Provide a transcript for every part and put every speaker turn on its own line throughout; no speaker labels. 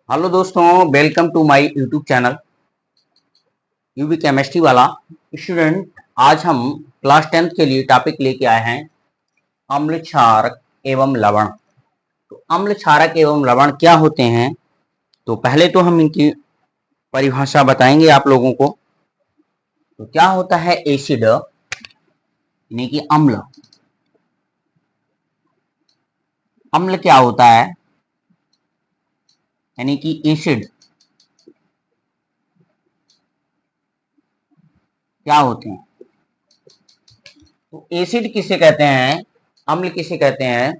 Hello दोस्तों, welcome to my YouTube channel UV chemistry वाला student. आज हम क्लास 10th के लिए टॉपिक लेके आए हैं अम्ल क्षारक एवं लवण। तो अम्ल क्षारक एवं लवण क्या होते हैं, तो पहले तो हम इनकी परिभाषा बताएंगे आप लोगों को। तो क्या होता है एसिड यानी कि अम्ल। अम्ल क्या होता है यानी कि एसिड क्या होते हैं। तो एसिड किसे कहते हैं, अम्ल किसे कहते हैं,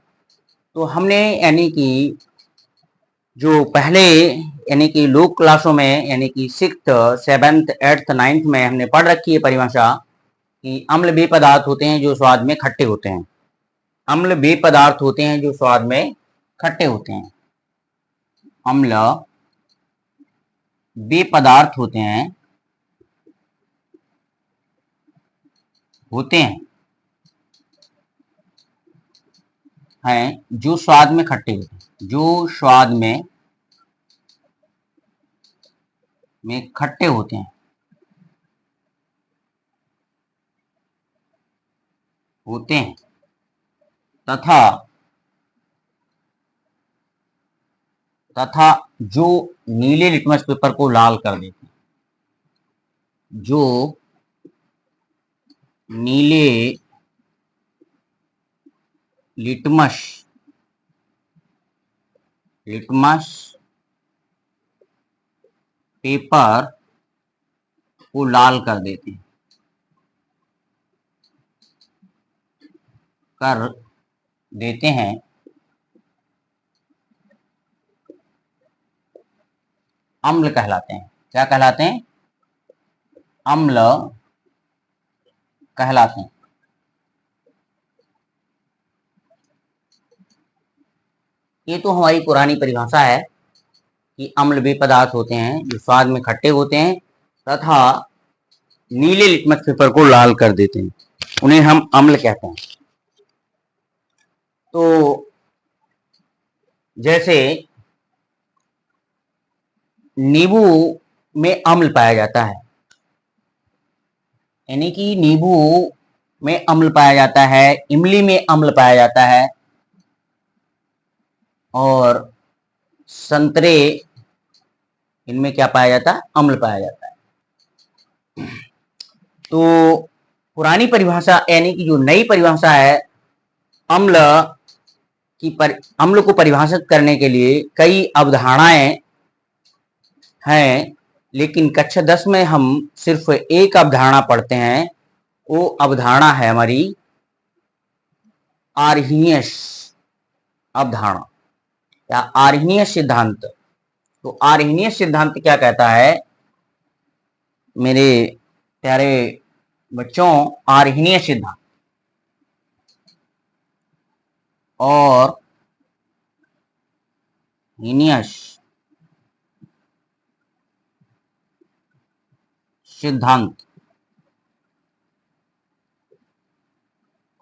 तो हमने यानी कि जो पहले यानी कि लोक क्लासों में यानी कि 6th 7th 8th 9th में हमने पढ़ रखी है परिभाषा कि अम्ल वे पदार्थ होते हैं जो स्वाद में खट्टे होते हैं। अम्ल वे पदार्थ होते हैं जो स्वाद में खट्टे होते हैं। अम्ल वे पदार्थ होते हैं जो स्वाद में खट्टे होते हैं, जो स्वाद में खट्टे होते हैं तथा तथा जो नीले लिटमस पेपर को लाल कर देते हैं। जो नीले लिटमस पेपर को लाल कर देते हैं अम्ल कहलाते हैं। क्या कहलाते हैं? अम्ल कहलाते हैं। ये तो हमारी पुरानी परिभाषा है कि अम्ल वे पदार्थ होते हैं जो स्वाद में खट्टे होते हैं तथा नीले लिटमस पेपर को लाल कर देते हैं, उन्हें हम अम्ल कहते हैं। तो जैसे नींबू में अम्ल पाया जाता है, यानी कि नींबू में अम्ल पाया जाता है, इमली में अम्ल पाया जाता है और संतरे, इनमें क्या पाया जाता है? अम्ल पाया जाता है। तो पुरानी परिभाषा यानी कि जो नई परिभाषा है अम्ल अम्ल को परिभाषित करने के लिए कई अवधारणाएं हैं, लेकिन कक्षा 10 में हम सिर्फ एक अवधारणा पढ़ते हैं। वो अवधारणा है हमारी आर्हीनियस अवधारणा या आर्हीनियस सिद्धांत। तो आर्हीनियस सिद्धांत क्या कहता है मेरे प्यारे बच्चों? आर्हीनियस सिद्धांत और हीनियस सिद्धांत।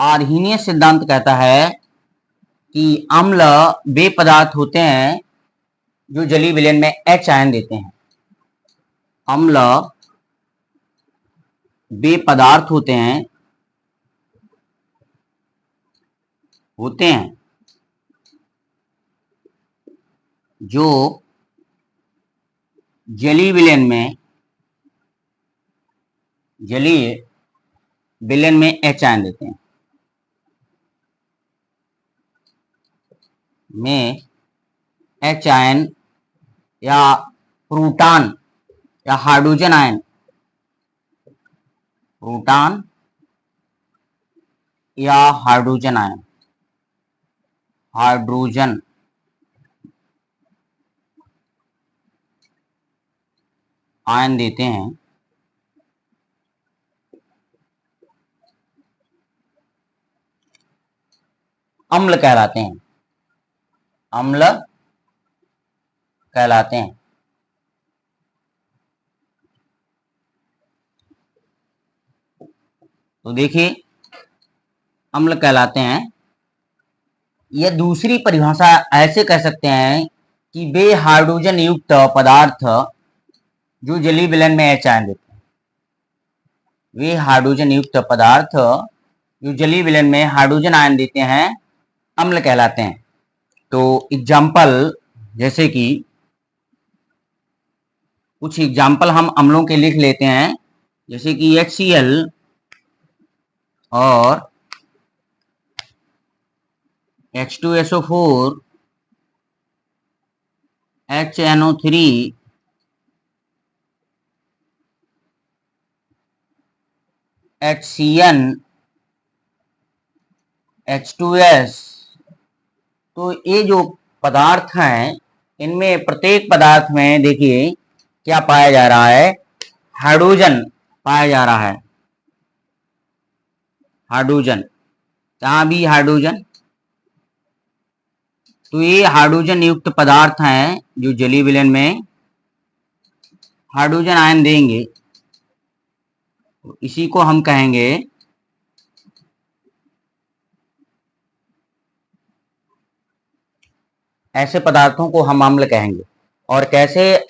आर्हीनियस सिद्धांत कहता है कि अम्ल वे पदार्थ होते हैं जो जलीय विलयन में H आयन देते हैं। अम्ल वे पदार्थ होते हैं जो जलीय विलयन में H आयन देते हैं। में H आयन या प्रोटॉन या हाइड्रोजन आयन, प्रोटॉन या हाइड्रोजन आयन देते हैं। अम्ल कहलाते हैं। अम्ल कहलाते हैं। तो देखिए अम्ल कहलाते हैं। यह दूसरी परिभाषा ऐसे कह सकते हैं कि वे हाइड्रोजन युक्त पदार्थ जो जलीय विलयन में H आयन देते हैं, वे हाइड्रोजन युक्त पदार्थ जो जलीय विलयन में हाइड्रोजन आयन देते हैं अम्ल कहलाते हैं। तो एग्जाम्पल, जैसे कि कुछ एग्जाम्पल हम अम्लों के लिख लेते हैं, जैसे कि HCl और H2SO4, HNO3, HCN, H2S। तो ये जो पदार्थ हैं, इनमें प्रत्येक पदार्थ में देखिए क्या पाया जा रहा है, हाइड्रोजन पाया जा रहा है। हाइड्रोजन, जहां भी हाइड्रोजन, तो ये हाइड्रोजन युक्त पदार्थ हैं जो जलीय विलयन में हाइड्रोजन आयन देंगे। तो इसी को हम कहेंगे ऐसे पदार्थों को हम अम्ल कहेंगे। और कैसे,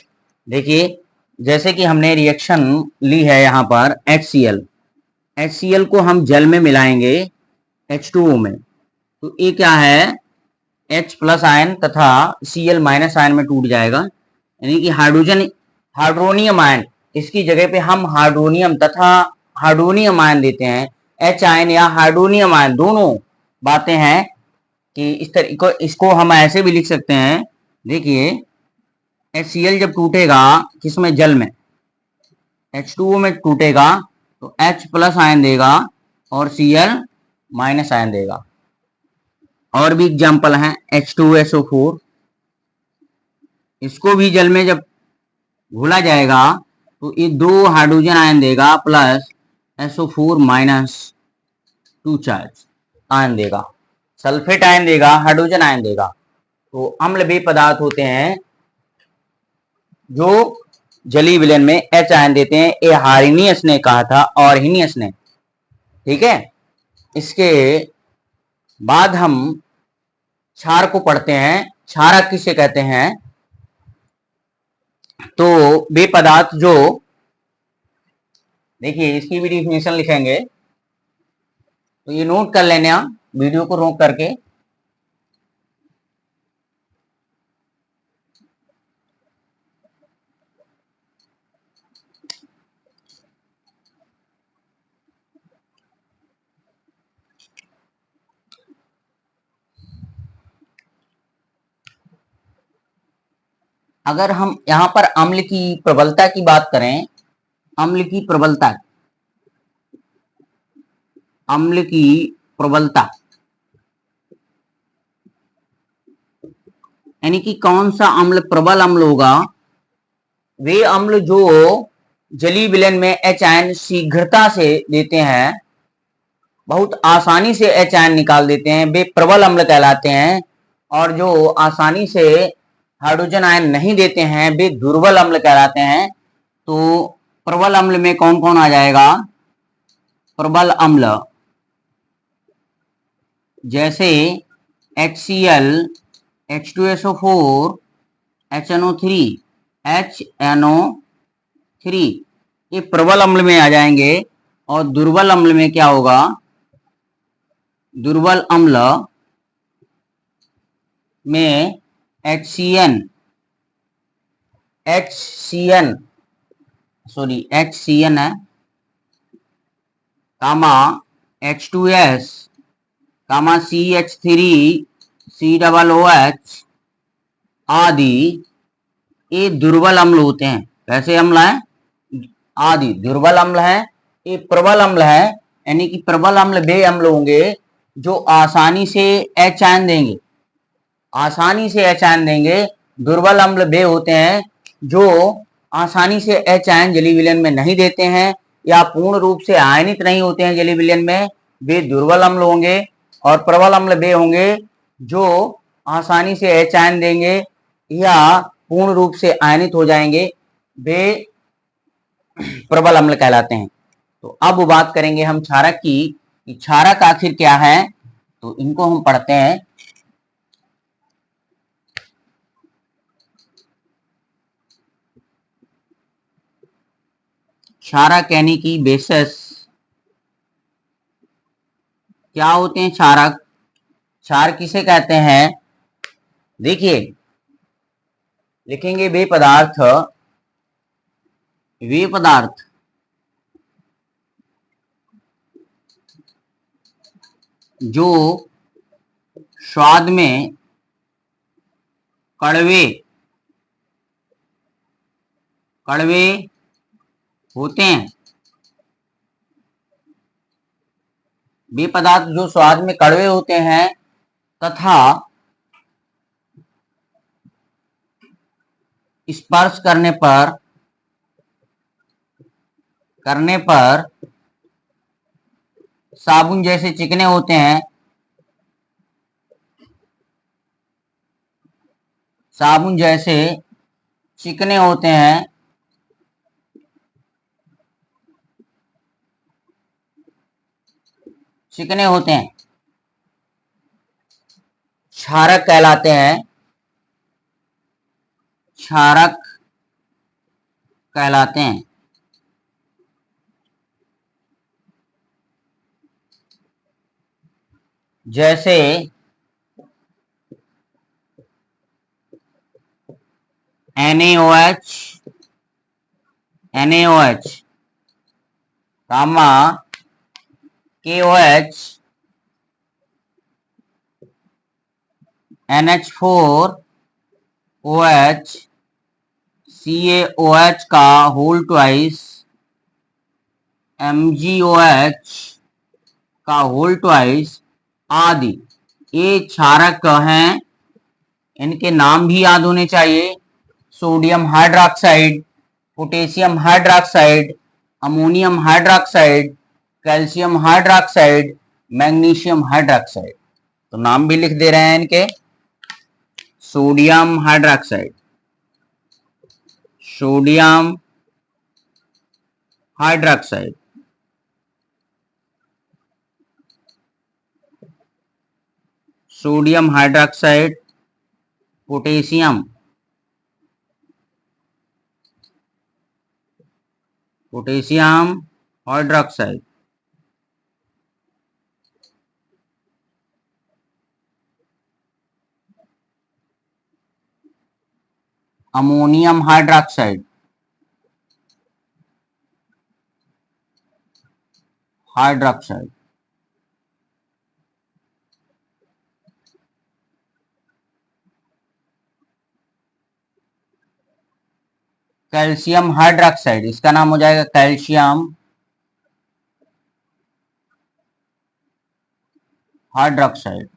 देखिए जैसे कि हमने रिएक्शन ली है यहाँ पर HCl को हम जल में मिलाएंगे H2O में, तो ये क्या है, H प्लस आयन तथा Cl माइनस आयन में टूट जाएगा, यानी कि हाइड्रोनियम आयन, इसकी जगह पे हम हाइड्रोनियम तथा हाइड्रोनियम आयन देते हैं। H आयन या हाइड्रोनियम आयन दोनों बातें हैं कि इस तरह को, इसको हम ऐसे भी लिख सकते हैं। देखिए HCl जब टूटेगा किसमें, जल में, H2O में टूटेगा तो H प्लस आयन देगा और Cl माइनस आयन देगा। और भी एग्जाम्पल हैं, H2SO4, इसको भी जल में जब घोला जाएगा तो ये 2 हाइड्रोजन आयन देगा plus SO4 minus 2 charge ion देगा, सल्फेट आयन देगा, हाइड्रोजन आयन देगा। तो अम्ल वे पदार्थ होते हैं जो जलीय विलयन में H आयन देते हैं। ये हार्नियस ने कहा था, और हिनियस ने, ठीक है। इसके बाद हम क्षार को पढ़ते हैं। क्षारक किसे कहते हैं, तो वे पदार्थ जो, देखिए इसकी भी डिफिनेशन लिखेंगे, तो ये नोट कर लेना वीडियो को रोक करके। अगर हम यहाँ पर अम्ल की प्रबलता की बात करें, अम्ल की प्रबलता, अम्ल की प्रबलता यानी कि कौन सा अम्ल प्रबल अम्ल होगा, वे अम्ल जो जलीय विलयन में H आयन शीघ्रता से देते हैं, बहुत आसानी से H आयन निकाल देते हैं, वे प्रबल अम्ल कहलाते हैं। और जो आसानी से हाइड्रोजन आयन नहीं देते हैं, वे दुर्बल अम्ल कहलाते हैं। तो प्रबल अम्ल में कौन कौन आ जाएगा, प्रबल अम्ल जैसे HCl, H2SO4, HNO3, ये प्रबल अम्ल में आ जाएंगे। और दुर्बल अम्ल में क्या होगा, दुर्बल अम्ल में HCN है, कामा H2S, कामा CH3, COOH आदि, ये दुर्बल अम्ल होते हैं। कैसे अम्ल हैं, आदि दुर्बल अम्ल है। ये प्रबल अम्ल है, यानी कि प्रबल अम्ल वे अम्ल होंगे जो आसानी से H आयन देंगे, आसानी से H आयन देंगे। दुर्बल अम्ल वे होते हैं जो आसानी से H आयन जलीय विलयन में नहीं देते हैं या पूर्ण रूप से आयनित नहीं होते हैं जलीय विलयन में, वे दुर्बल अम्ल होंगे। और प्रबल अम्ल वे होंगे जो आसानी से H आयन देंगे या पूर्ण रूप से आयनित हो जाएंगे, वे प्रबल अम्ल कहलाते हैं। तो अब बात करेंगे हम क्षारक की, क्षारक आखिर क्या है, तो इनको हम पढ़ते हैं। क्षारक यानी कि बेसेस क्या होते हैं? क्षारक। क्षार किसे कहते हैं? देखिए, लिखेंगे वे पदार्थ जो स्वाद में कड़वे होते हैं। वे पदार्थ जो स्वाद में कड़वे होते हैं तथा स्पर्श करने पर साबुन जैसे चिकने होते हैं। साबुन जैसे चिकने होते हैं। क्षारक कहलाते हैं। जैसे NaOH, gamma KOH, NH4OH, CaOH का होल ट्वाइस, MgOH का होल ट्वाइस आदि। ये क्षारक हैं। इनके नाम भी याद होने चाहिए। Sodium hydroxide, potassium hydroxide, ammonium hydroxide, calcium hydroxide, magnesium hydroxide. तो नाम भी लिख दे रहे हैं इनके। Sodium hydroxide, sodium hydroxide, sodium hydroxide, potassium hydroxide, ammonium hydroxide, calcium hydroxide, इसका नाम हो जाएगा calcium hydroxide.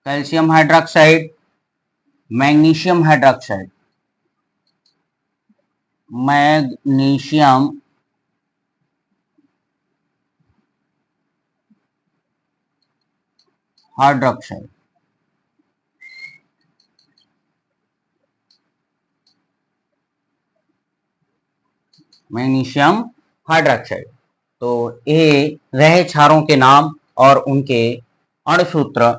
Calcium hydroxide, magnesium hydroxide, magnesium hydroxide. Magnesium hydroxide. तो ये रहे क्षारों के नाम और उनके अणुसूत्र।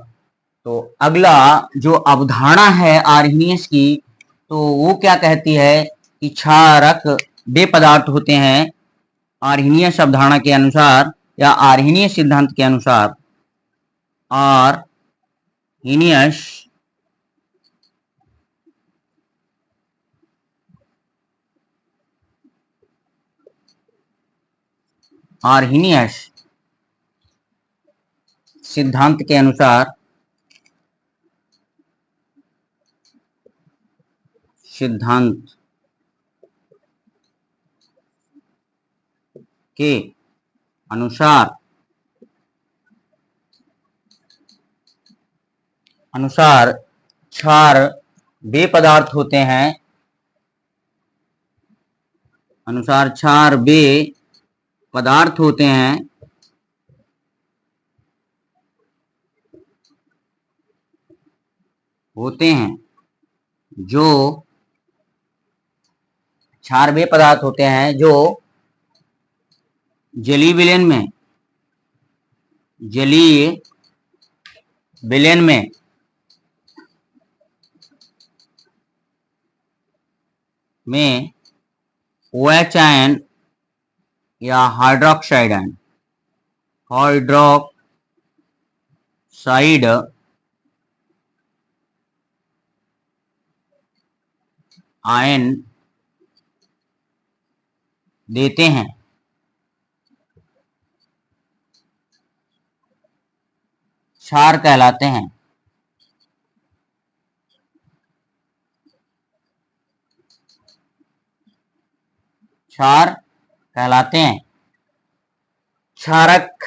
तो अगला जो अवधारणा है आर्हेनियस की, तो वो क्या कहती है कि क्षारक वे पदार्थ होते हैं। आर्हेनियस अवधारणा के अनुसार या आर्हेनियस सिद्धांत के अनुसार, आर्हेनियस सिद्धांत के अनुसार क्षार वे पदार्थ होते हैं। क्षार वे पदार्थ होते हैं जो क्षार वे पदार्थ होते हैं जो जलीय विलयन में में OH आयन या हाइड्रोक्साइड आयन देते हैं। क्षार कहलाते हैं। क्षार कहलाते हैं। क्षारक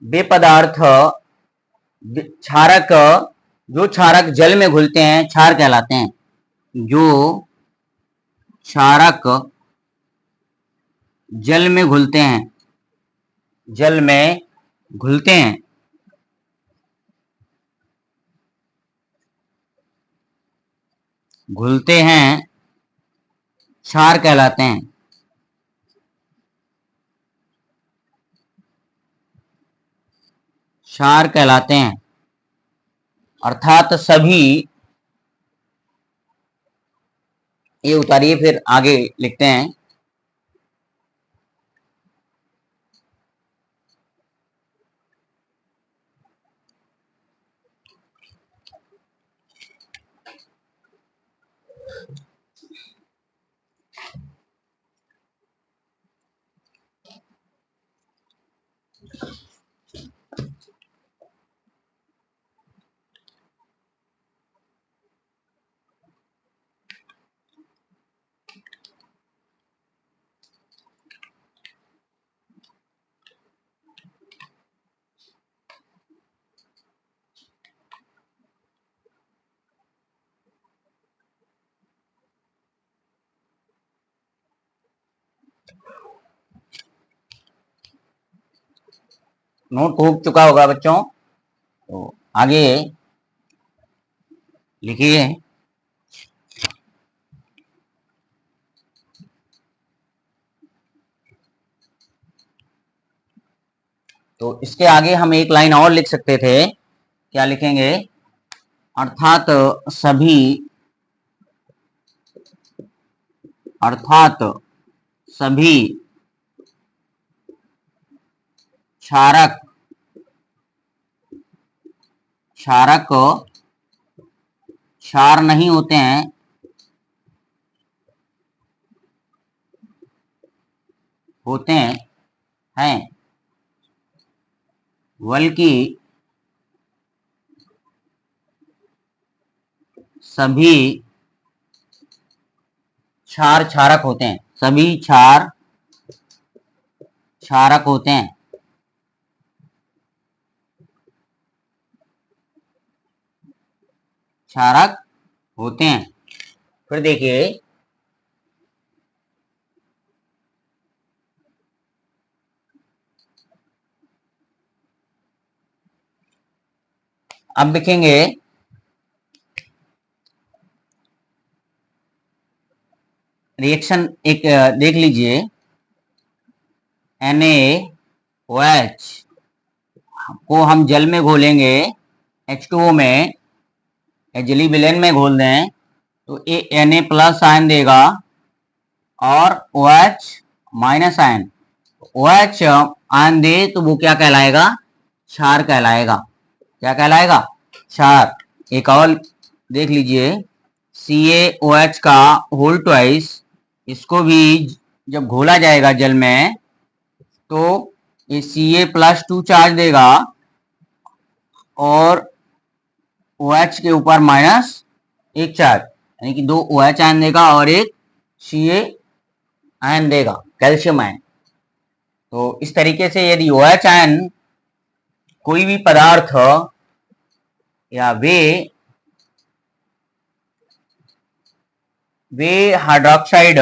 वे पदार्थ, क्षारक जो क्षारक जल में घुलते हैं क्षार कहलाते हैं। जो क्षारक जल में घुलते हैं, जल में घुलते हैं, घुलते हैं, क्षार कहलाते हैं। क्षार कहलाते हैं। अर्थात सभी, ये उतारिए फिर आगे लिखते हैं। नोट हो चुका होगा बच्चों, तो आगे लिखिए। तो इसके आगे हम एक लाइन और लिख सकते थे। क्या लिखेंगे? अर्थात सभी, अर्थात सभी क्षारक, क्षारक क्षार नहीं होते हैं, होते हैं, बल्कि सभी क्षार क्षारक होते हैं। सभी क्षार क्षारक होते हैं। क्षारक होते हैं। फिर देखिए, अब लिखेंगे रिएक्शन। एक देख लीजिए, NaOH को हम जल में घोलेंगे, H2O में, जली विलेन में घोल दें तो ये Na प्लस आयन देगा और OH माइनस आयन। OH आयन दे तो वो क्या कहलाएगा? क्षार कहलाएगा। क्या कहलाएगा? क्षार। एक और देख लीजिए, CaOH का होल ट्वाइस, इसको भी जब घोला जाएगा जल में तो ये Ca+2 चार्ज देगा और OH के ऊपर -1 चार्ज, यानी कि 2 OH आयन देगा और एक Ca आयन देगा, कैल्शियम आयन। तो इस तरीके से यदि OH आयन कोई भी पदार्थ या वे हाइड्रोक्साइड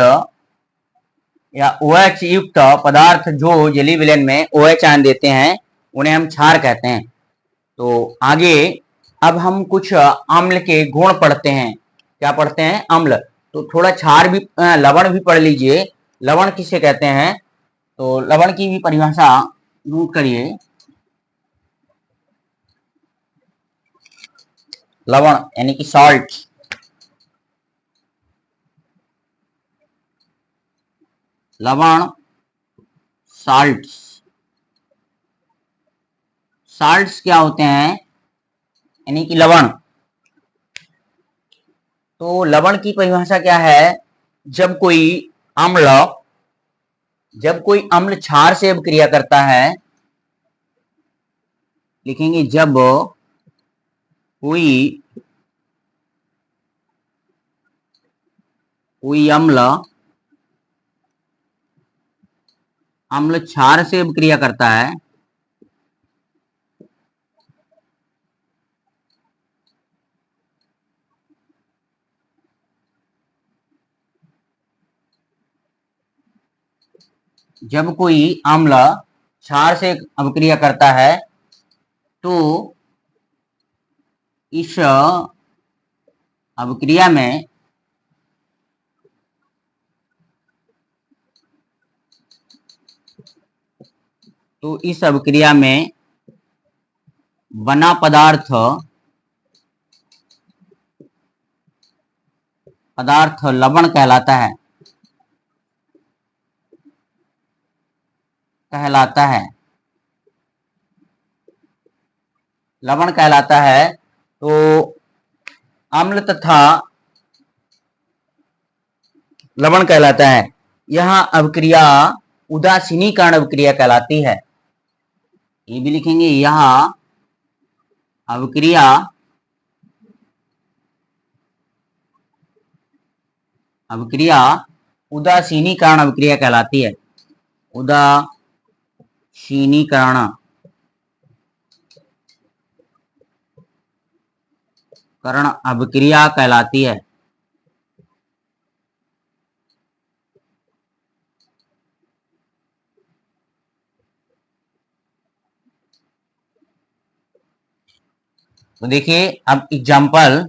या OH युक्त पदार्थ जो जली विलयन में OH आयन देते हैं उन्हें हम क्षार कहते हैं। तो आगे अब हम कुछ अम्ल के गुण पढ़ते हैं। क्या पढ़ते हैं? अम्ल। तो थोड़ा क्षार भी, लवण भी पढ़ लीजिए। लवण किसे कहते हैं? तो लवण की भी परिभाषा नोट करिए। लवण यानी कि सॉल्ट। लवण, साल्ट्स। साल्ट्स क्या होते हैं, यानी कि लवण। तो लवण की परिभाषा क्या है, जब कोई अम्ल क्षार से अभिक्रिया करता है, लिखेंगे जब कोई अम्ल क्षार से अभिक्रिया करता है, जब कोई अम्ल क्षार से अभिक्रिया करता है तो इस अभिक्रिया में बना पदार्थ लवण कहलाता है। लवण कहलाता है। तो अम्ल तथा लवण कहलाता है। यह अभिक्रिया उदासीनीकरण अभिक्रिया कहलाती है। ये भी लिखेंगे, यह अभिक्रिया उदासीनीकरण अभिक्रिया कहलाती है। उदासीनीकरण अभिक्रिया कहलाती है। तो देखिए, अब एग्जाम्पल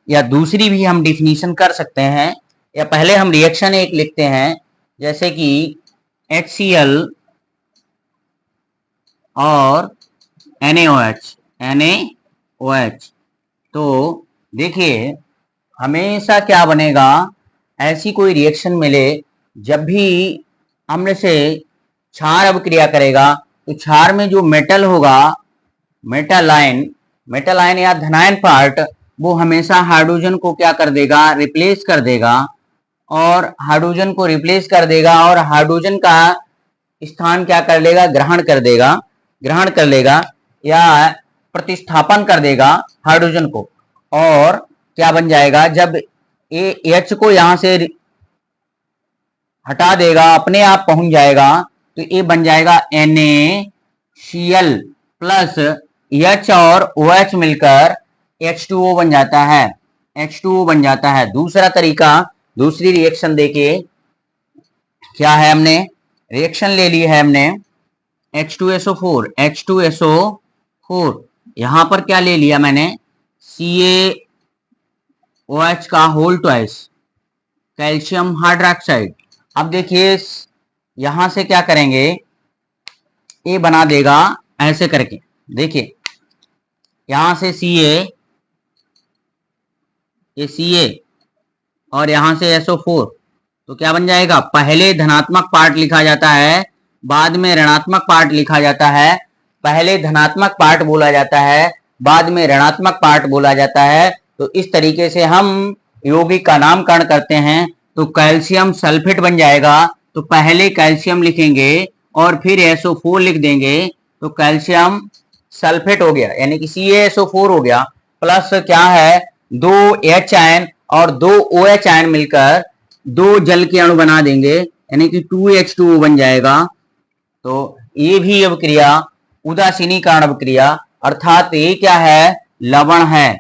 या दूसरी भी हम डिफिनीशन कर सकते हैं, या पहले हम रिएक्शन एक लिखते हैं, जैसे कि HCl और NaOH। तो देखिए, हमेशा क्या बनेगा, ऐसी कोई रिएक्शन मिले जब भी अम्ल से क्षार अभिक्रिया करेगा तो क्षार में जो मेटल होगा, मेटल आयन या धनायन पार्ट, वो हमेशा हाइड्रोजन को क्या कर देगा, रिप्लेस कर देगा। और हाइड्रोजन को रिप्लेस कर देगा और हाइड्रोजन का स्थान क्या कर लेगा, ग्रहण कर लेगा या प्रतिस्थापन कर देगा हाइड्रोजन को। और क्या बन जाएगा, जब H को यहां से हटा देगा, अपने आप पहुंच जाएगा, तो ये बन जाएगा NaCl प्लस H और OH मिलकर H2O बन जाता है। दूसरा तरीका, दूसरी रिएक्शन देखिए, क्या है, हमने रिएक्शन ले ली है, हमने H2SO4। यहां पर क्या ले लिया मैंने, CaOH का होल ट्वाइस, कैल्शियम हाइड्रोक्साइड। अब देखिए, यहां से क्या करेंगे, ये बना देगा ऐसे करके। देखिए, यहां से Ca और यहां से SO4, तो क्या बन जाएगा, पहले धनात्मक पार्ट लिखा जाता है, बाद में ऋणात्मक पार्ट लिखा जाता है। पहले धनात्मक पार्ट बोला जाता है, बाद में ऋणात्मक पार्ट बोला जाता है। तो इस तरीके से हम यौगिक का नामकरण करते हैं। तो कैल्शियम सल्फेट बन जाएगा, तो पहले कैल्शियम लिखेंगे और फिर SO4 लिख देंगे, तो कैल्शियम सल्फेट हो गया, यानी कि CaSO4 हो गया। प्लस क्या है, 2 H आयन और 2 OH आयन मिलकर 2 जल के अणु बना देंगे, यानी कि 2H2O बन जाएगा। तो ये भी अभिक्रिया उदासीनीकरण अभिक्रिया, अर्थात ये क्या है, लवण है।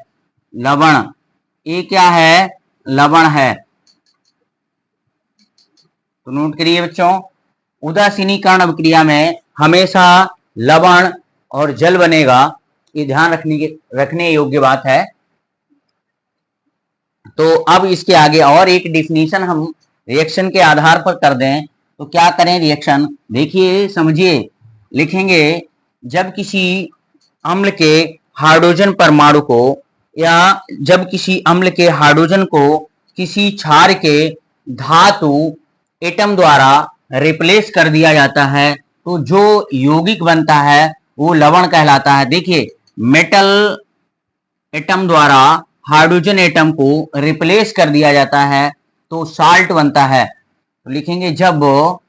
ये क्या है, लवण है। तो नोट करिए बच्चों, उदासीनीकरण अभिक्रिया में हमेशा लवण और जल बनेगा, ये ध्यान रखने योग्य बात है। तो अब इसके आगे और एक डिफिनीशन हम रिएक्शन के आधार पर कर दें, तो क्या करें रिएक्शन, देखिए समझिए, लिखेंगे, जब किसी अम्ल के हाइड्रोजन परमाणु को, या जब किसी अम्ल के हाइड्रोजन को किसी क्षार के धातु एटम द्वारा रिप्लेस कर दिया जाता है तो जो यौगिक बनता है वो लवण कहलाता है। देखिए, मेटल एटम द्वारा हाइड्रोजन एटम को रिप्लेस कर दिया जाता है तो साल्ट बनता है। तो लिखेंगे जब,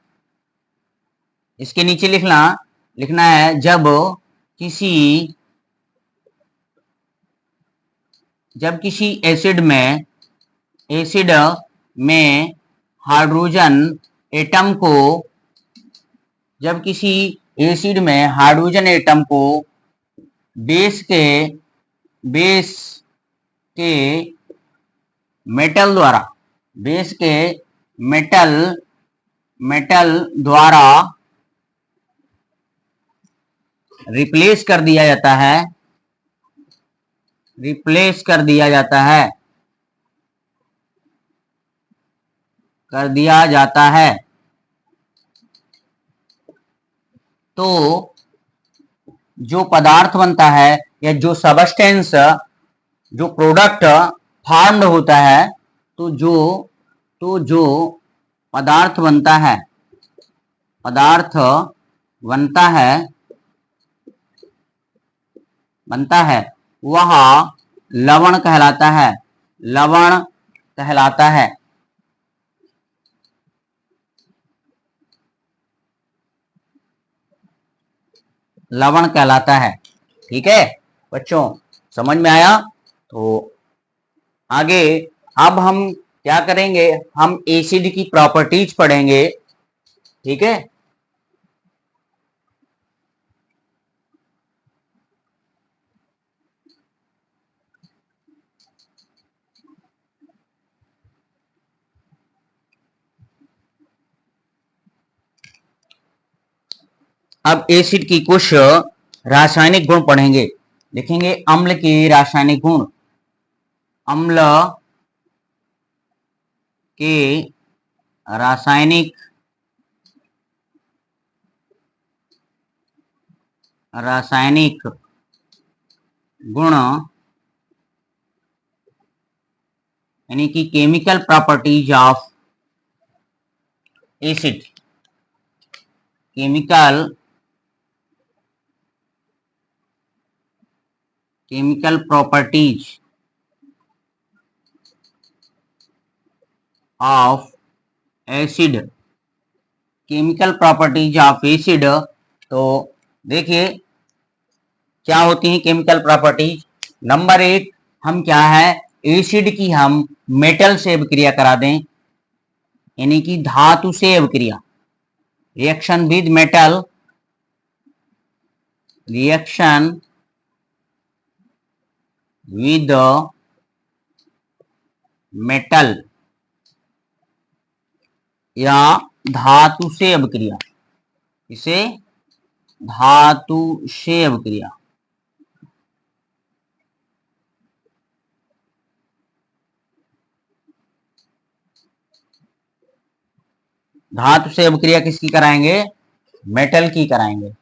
इसके नीचे लिखना है जब किसी एसिड में हाइड्रोजन एटम को, जब किसी एसिड में हाइड्रोजन एटम को बेस के मेटल द्वारा रिप्लेस कर दिया जाता है, तो जो पदार्थ बनता है या जो सबस्टेंस, जो प्रोडक्ट फॉर्म्ड होता है, तो जो पदार्थ बनता है वह लवण कहलाता है। ठीक है बच्चों, समझ में आया? तो आगे अब हम क्या करेंगे, हम एसिड की प्रॉपर्टीज पढ़ेंगे। ठीक है, अब एसिड की कुछ रासायनिक गुण पढ़ेंगे। देखेंगे अम्ल के रासायनिक गुण। अम्ल के रासायनिक गुण यानी कि chemical properties of acid. Chemical properties of acid. तो देखिए क्या होती है केमिकल प्रॉपर्टीज। नंबर 1, हम क्या है, एसिड की हम मेटल से अभिक्रिया करा दें, यानी कि धातु से अभिक्रिया, रिएक्शन विद मेटल, या धातु से अभिक्रिया, इसे धातु से अभिक्रिया। धातु से अभिक्रिया किसकी कराएंगे, मेटल की कराएंगे।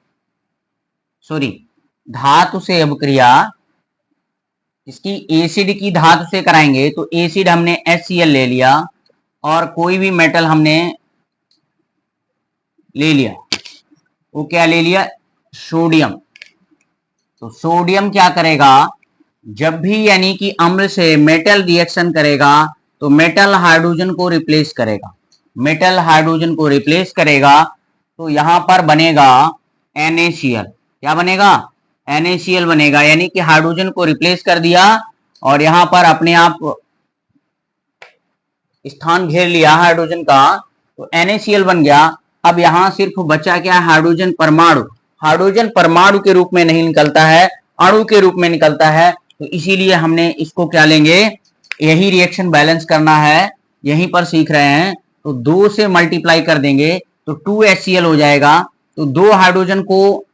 सॉरी, धातु से अभिक्रिया इसकी एसिड की धातु से कराएंगे। तो एसिड हमने HCl ले लिया और कोई भी मेटल हमने ले लिया, वो क्या ले लिया, सोडियम। तो सोडियम क्या करेगा, जब भी यानी कि अम्ल से मेटल रिएक्शन करेगा तो मेटल हाइड्रोजन को रिप्लेस करेगा, तो यहां पर बनेगा NaCl। क्या बनेगा, NaCl बनेगा, यानी कि हाइड्रोजन को रिप्लेस कर दिया और यहां पर अपने आप स्थान घेर लिया हाइड्रोजन का, तो NaCl बन गया। अब यहां सिर्फ बचा क्या, हाइड्रोजन परमाणु के रूप में नहीं निकलता है, अणु के रूप में निकलता है। तो इसीलिए हमने इसको क्या लेंगे, यही रिएक्शन बैलेंस करना है, यहीं पर सीख रहे हैं। तो 2 से मल्टीप्लाई कर देंगे तो 2HCl हो जाएगा। तो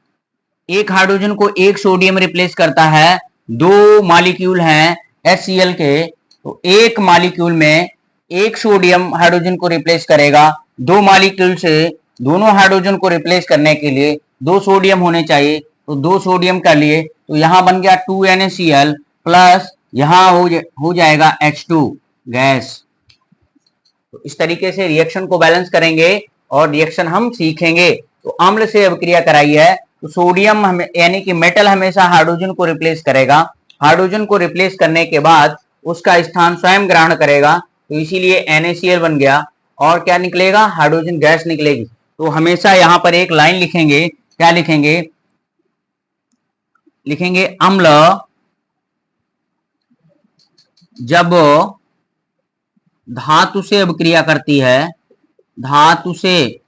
एक हाइड्रोजन को एक सोडियम रिप्लेस करता है, 2 मॉलिक्यूल हैं HCl के, तो एक मॉलिक्यूल में एक सोडियम हाइड्रोजन को रिप्लेस करेगा। 2 मॉलिक्यूल से दोनों हाइड्रोजन को रिप्लेस करने के लिए 2 सोडियम होने चाहिए, तो 2 सोडियम कर लिए, तो यहां बन गया 2NaCl प्लस यहां हो जाएगा H2 गैस। तो इस तरीके से रिएक्शन को बैलेंस करेंगे और रिएक्शन हम सीखेंगे। तो अम्ल से अभिक्रिया कराई है तो सोडियम हमें यानी कि मेटल हमेशा हाइड्रोजन को रिप्लेस करेगा। हाइड्रोजन को रिप्लेस करने के बाद उसका स्थान स्वयं ग्रहण करेगा, तो इसीलिए NaCl बन गया। और क्या निकलेगा? हाइड्रोजन गैस निकलेगी। तो हमेशा यहां पर एक लाइन लिखेंगे, क्या लिखेंगे? लिखेंगे अम्ल जब धातु से अभिक्रिया करती है, धातु से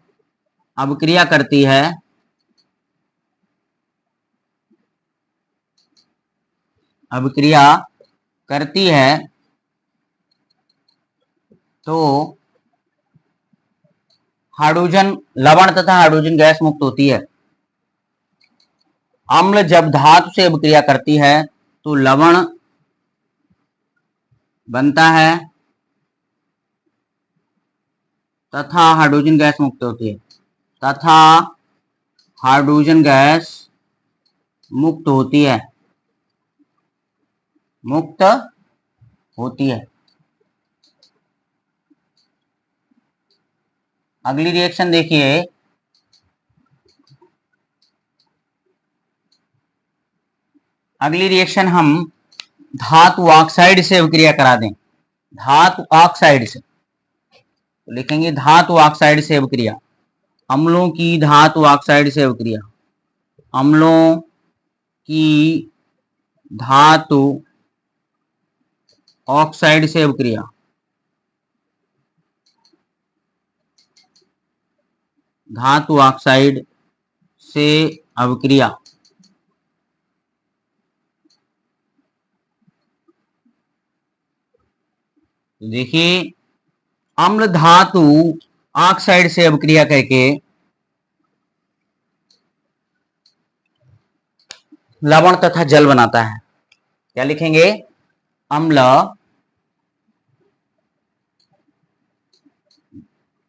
अभिक्रिया करती है, अभिक्रिया करती है तो हाइड्रोजन लवण तथा हाइड्रोजन गैस मुक्त होती है। अम्ल जब धातु से अभिक्रिया करती है तो लवण बनता है तथा हाइड्रोजन गैस मुक्त होती है, तथा हाइड्रोजन गैस मुक्त होती है, मुक्त होती है। अगली रिएक्शन देखिए, अगली रिएक्शन हम धातु ऑक्साइड से अभिक्रिया करा दें। धातु ऑक्साइड से तो लिखेंगे धातु ऑक्साइड से अभिक्रिया, अम्लों की धातु ऑक्साइड से अभिक्रिया, अम्लों की धातु ऑक्साइड से अभिक्रिया, धातु ऑक्साइड से अभिक्रिया। देखिए अम्ल धातु ऑक्साइड से अभिक्रिया करके लवण तथा जल बनाता है। क्या लिखेंगे? अम्ल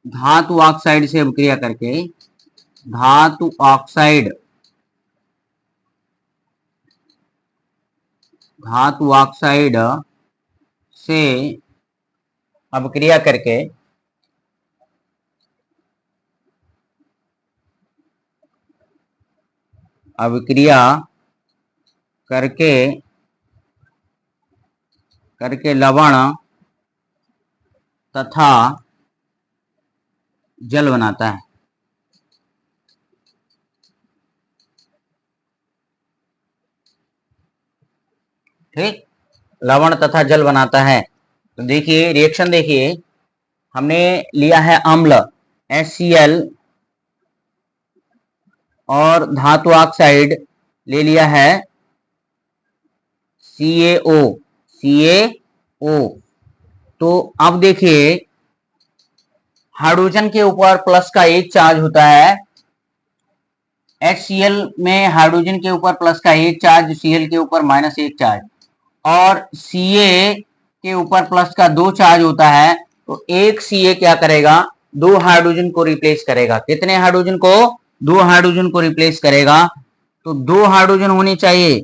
धातु ऑक्साइड से अभिक्रिया करके, धातु ऑक्साइड, धातु ऑक्साइड से अभिक्रिया करके अभिक्रिया करके लवण तथा जल बनाता है। ठीक, लवण तथा जल बनाता है। तो देखिए रिएक्शन देखिए, हमने लिया है अम्ल HCl और धातु ऑक्साइड ले लिया है CaO। तो अब देखिए हाइड्रोजन के ऊपर प्लस का एक चार्ज होता है, HCl में हाइड्रोजन के ऊपर प्लस का एक चार्ज, Cl के ऊपर माइनस एक चार्ज, और Ca के ऊपर प्लस का दो चार्ज होता है। तो एक Ca क्या करेगा? दो हाइड्रोजन को रिप्लेस करेगा। कितने हाइड्रोजन को? दो हाइड्रोजन को रिप्लेस करेगा। तो दो हाइड्रोजन होने चाहिए,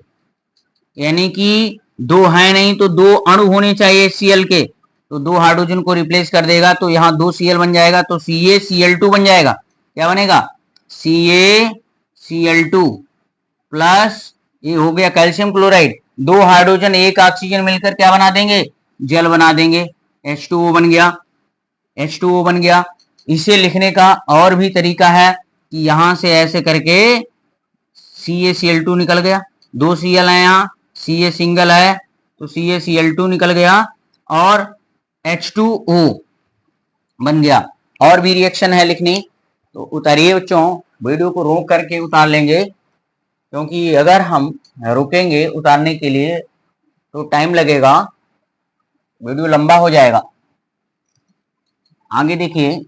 यानी कि दो है नहीं तो दो अणु होने चाहिए Cl के, तो दो हाइड्रोजन को रिप्लेस कर देगा तो यहाँ दो Cl बन जाएगा, तो CaCl2 बन जाएगा। क्या बनेगा? CaCl2 प्लस ये हो गया कैल्शियम क्लोराइड, दो हाइड्रोजन एक ऑक्सीजन मिलकर क्या बना देंगे? जल बना देंगे। H2O बन गया, H2O बन गया। इसे लिखने का और भी तरीका है कि यहां से ऐसे करके CaCl2 निकल गया, दो Cl है यहाँ, Ca सिंगल है तो CaCl2 निकल गया और H2O बन गया। और भी रिएक्शन है लिखनी, तो उतारिए बच्चों, वीडियो को रोक करके उतार लेंगे, क्योंकि अगर हम रुकेंगे उतारने के लिए तो टाइम लगेगा, वीडियो लंबा हो जाएगा। आगे देखिए,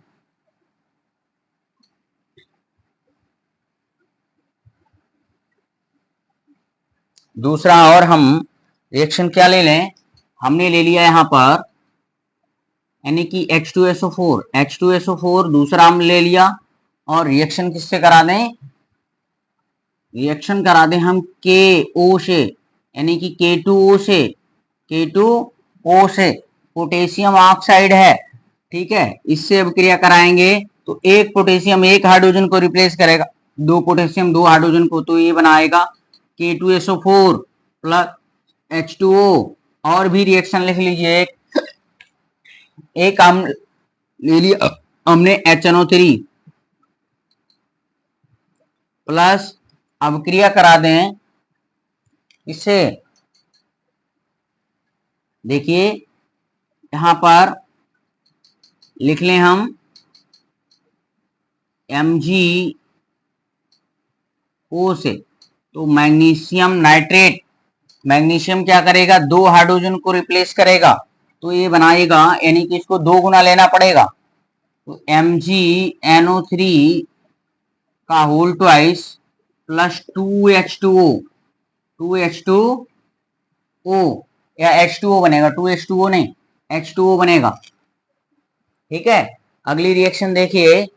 दूसरा और हम रिएक्शन क्या ले लें? हमने ले लिया यहाँ पर यानी कि H2SO4, H2SO4 दूसरा हम ले लिया, और रिएक्शन किससे करा दें? रिएक्शन करा दें हम KO से, यानी कि K2O से, K2O से, पोटेशियम ऑक्साइड है, ठीक है, इससे अभिक्रिया कराएंगे तो एक पोटेशियम एक हाइड्रोजन को रिप्लेस करेगा, दो पोटेशियम दो हाइड्रोजन को, तो ये बनाएगा K2SO4 प्लस H2O। और भी रिएक्शन लिख लीजिए, एक हम ले लिया हमने HNO3 प्लस, अब क्रिया करा दें इससे, देखिए यहां पर लिख लें हम MgO से, तो मैग्नीशियम नाइट्रेट, मैग्नीशियम क्या करेगा, दो हाइड्रोजन को रिप्लेस करेगा, तो ये बनाएगा, यानी कि इसको दो गुना लेना पड़ेगा, तो MgNO3 का whole twice plus 2H2O, 2H2O या H2O बनेगा, 2H2O नहीं H2O बनेगा। ठीक है, अगली रिएक्शन देखिए,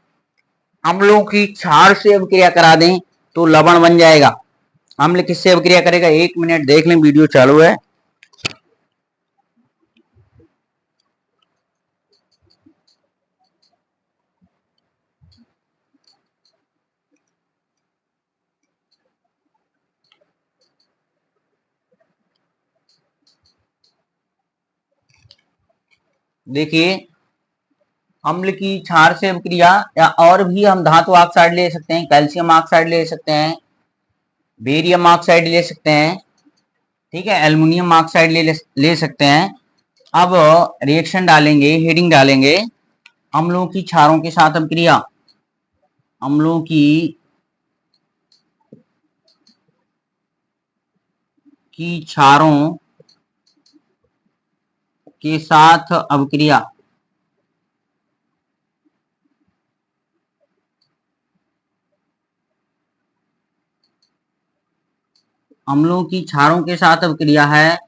अम्लों की क्षार से अभिक्रिया करा दें तो लवण बन जाएगा। अम्ल किससे अभिक्रिया करेगा, 1 मिनट देख लें, वीडियो चालू है। देखिए अम्ल की क्षार से अभिक्रिया, या और भी हम धातु ऑक्साइड ले सकते हैं, कैल्शियम ऑक्साइड ले सकते हैं, बेरियम ऑक्साइड ले सकते हैं, ठीक है, एल्युमिनियम ऑक्साइड ले सकते हैं। अब रिएक्शन डालेंगे, हेडिंग डालेंगे, अम्लों की क्षारों के साथ अभिक्रिया, अम्लों की क्षारों के साथ अभिक्रिया, अम्लों की क्षारों के साथ अभिक्रिया है,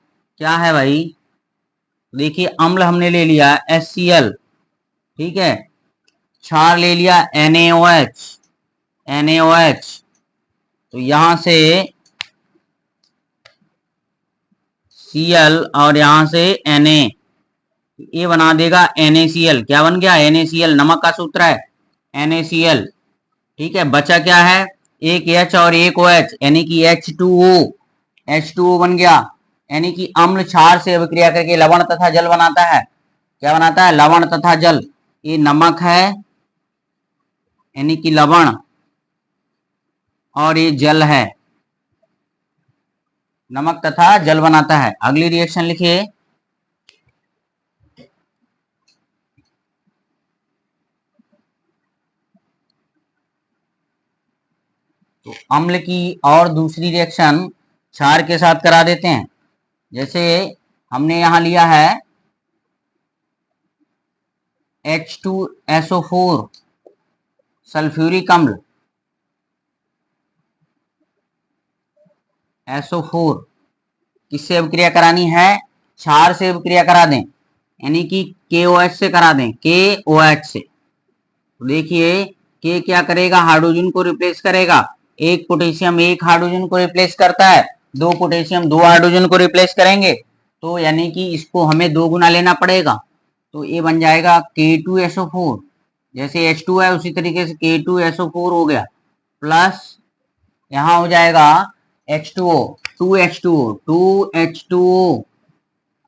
क्या है भाई, देखिए अम्ल हमने ले लिया HCl, ठीक है, क्षार ले लिया NaOH, तो यहां से Cl और यहां से Na, ये बना देगा NaCl, क्या बन गया, NaCl, नमक का सूत्र है NaCl। ठीक है, बचा क्या है, एक H और एक OH, यानी कि H2O बन गया, यानी कि अम्ल क्षार से अभिक्रिया करके लवण तथा जल बनाता है, क्या बनाता है, लवण तथा जल। ये नमक है यानी कि लवण, और ये जल है, नमक तथा जल बनाता है। अगली रिएक्शन लिखिए, तो अम्ल की और दूसरी रिएक्शन क्षार के साथ करा देते हैं। जैसे हमने यहां लिया है H2SO4 सल्फ्यूरिक अम्ल, SO4 किससे अभिक्रिया करानी है, क्षार से अभिक्रिया करा दें, यानी कि KOH से करा दें, KOH से। तो देखिए K क्या करेगा, हाइड्रोजन को रिप्लेस करेगा, एक पोटेशियम एक हाइड्रोजन को रिप्लेस करता है, दो पोटेशियम दो हाइड्रोजन को रिप्लेस करेंगे, तो यानी कि इसको हमें दो गुना लेना पड़ेगा, तो ये बन जाएगा K2SO4, जैसे H2 है उसी तरीके से K2SO4 हो गया, प्लस यहां हो जाएगा H2O, 2H2O।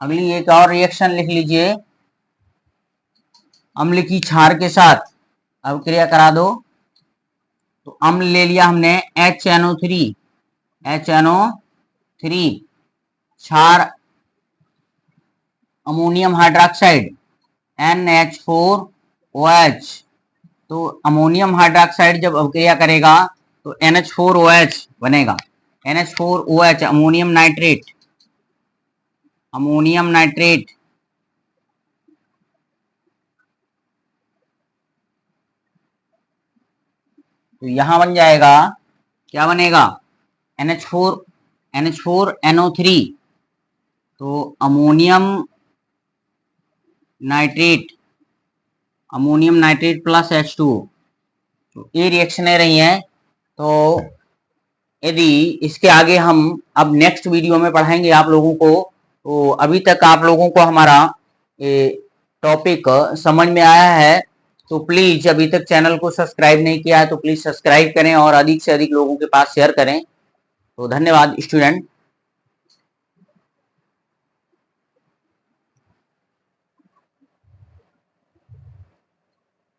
अगली एक और रिएक्शन लिख लीजिए, अम्ल की क्षार के साथ अभिक्रिया करा दो, तो अम्ल ले लिया हमने HNO3, क्षार अमोनियम हाइड्रोक्साइड NH4OH, तो अमोनियम हाइड्रोक्साइड जब अभिक्रिया करेगा तो NH4OH बनेगा, NH4OH अमोनियम नाइट्रेट, तो यहां बन जाएगा, क्या बनेगा, NH4NO3, तो अमोनियम नाइट्रेट प्लस H2O, तो ये रिएक्शनें रही हैं। तो यदि इसके आगे हम अब नेक्स्ट वीडियो में पढ़ाएंगे आप लोगों को, तो अभी तक आप लोगों को हमारा टॉपिक समझ में आया है तो प्लीज अभी तक चैनल को सब्सक्राइब नहीं किया है तो प्लीज सब्सक्राइब करें और अधिक से अधिक लोगों के पास शेयर करें। तो धन्यवाद स्टूडेंट।